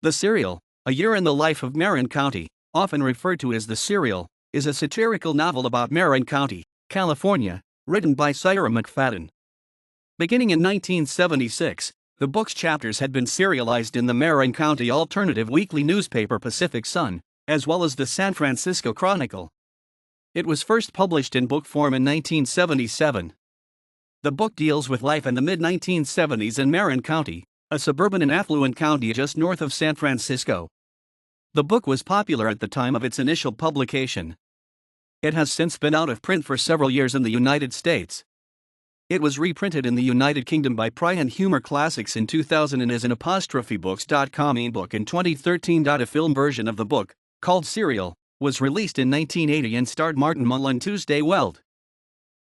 The Serial, A Year in the Life of Marin County, often referred to as The Serial, is a satirical novel about Marin County, California, written by Cyra McFadden. Beginning in 1976, the book's chapters had been serialized in the Marin County alternative weekly newspaper Pacific Sun, as well as the San Francisco Chronicle. It was first published in book form in 1977. The book deals with life in the mid-1970s in Marin County, a suburban and affluent county just north of San Francisco. The book was popular at the time of its initial publication. It has since been out of print for several years in the United States. It was reprinted in the United Kingdom by Pride and Humor Classics in 2000 and as an apostrophebooks.com ebook in 2013. A film version of the book, called Serial, was released in 1980 and starred Martin Mull and Tuesday Weld.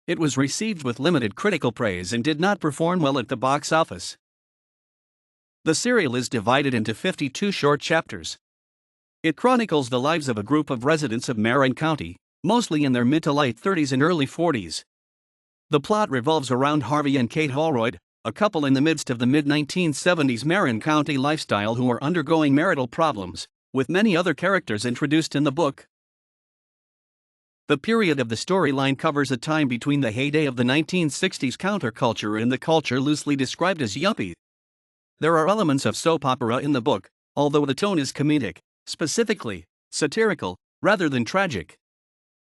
It was received with limited critical praise and did not perform well at the box office. The Serial is divided into 52 short chapters. It chronicles the lives of a group of residents of Marin County, mostly in their mid to late 30s and early 40s. The plot revolves around Harvey and Kate Holroyd, a couple in the midst of the mid-1970s Marin County lifestyle who are undergoing marital problems, with many other characters introduced in the book. The period of the storyline covers a time between the heyday of the 1960s counterculture and the culture loosely described as yuppie. There are elements of soap opera in the book, although the tone is comedic, specifically satirical, rather than tragic.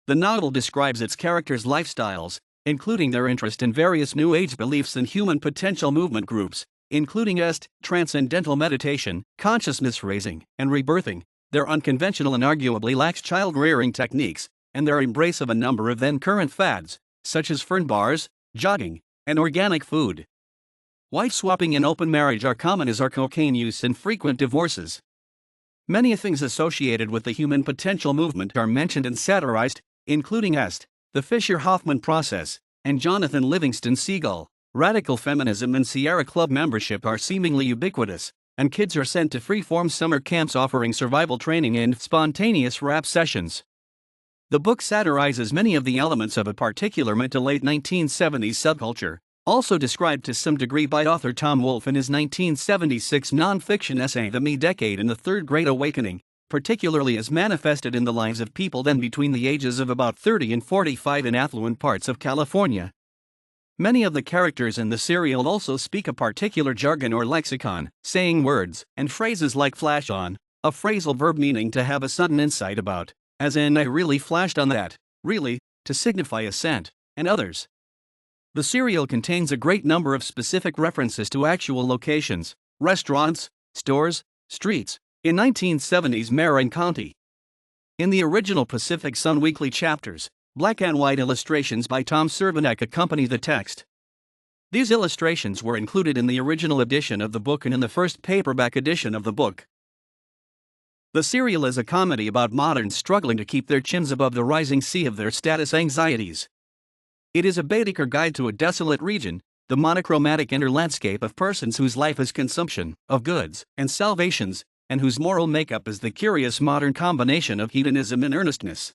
The novel describes its characters' lifestyles, including their interest in various New Age beliefs and human potential movement groups, including transcendental meditation, consciousness raising, and rebirthing, their unconventional and arguably lax child-rearing techniques, and their embrace of a number of then-current fads, such as fern bars, jogging, and organic food. Wife swapping and open marriage are common, as are cocaine use and frequent divorces. Many things associated with the human potential movement are mentioned and satirized, including the Fisher-Hoffman process, and Jonathan Livingston Seagull. Radical feminism and Sierra Club membership are seemingly ubiquitous, and kids are sent to free-form summer camps offering survival training and spontaneous rap sessions. The book satirizes many of the elements of a particular mid to late 1970s subculture, also described to some degree by author Tom Wolfe in his 1976 nonfiction essay The Me Decade and the Third Great Awakening, particularly as manifested in the lives of people then between the ages of about 30 and 45 in affluent parts of California. Many of the characters in the serial also speak a particular jargon or lexicon, saying words and phrases like flash on, a phrasal verb meaning to have a sudden insight about, as in I really flashed on that, really, to signify assent, and others. The serial contains a great number of specific references to actual locations, restaurants, stores, streets, in 1970s Marin County. In the original Pacific Sun weekly chapters, black and white illustrations by Tom Cervenek accompany the text. These illustrations were included in the original edition of the book and in the first paperback edition of the book. The serial is a comedy about moderns struggling to keep their chins above the rising sea of their status anxieties. It is a Baedeker guide to a desolate region, the monochromatic inner landscape of persons whose life is consumption of goods and salvations, and whose moral makeup is the curious modern combination of hedonism and earnestness.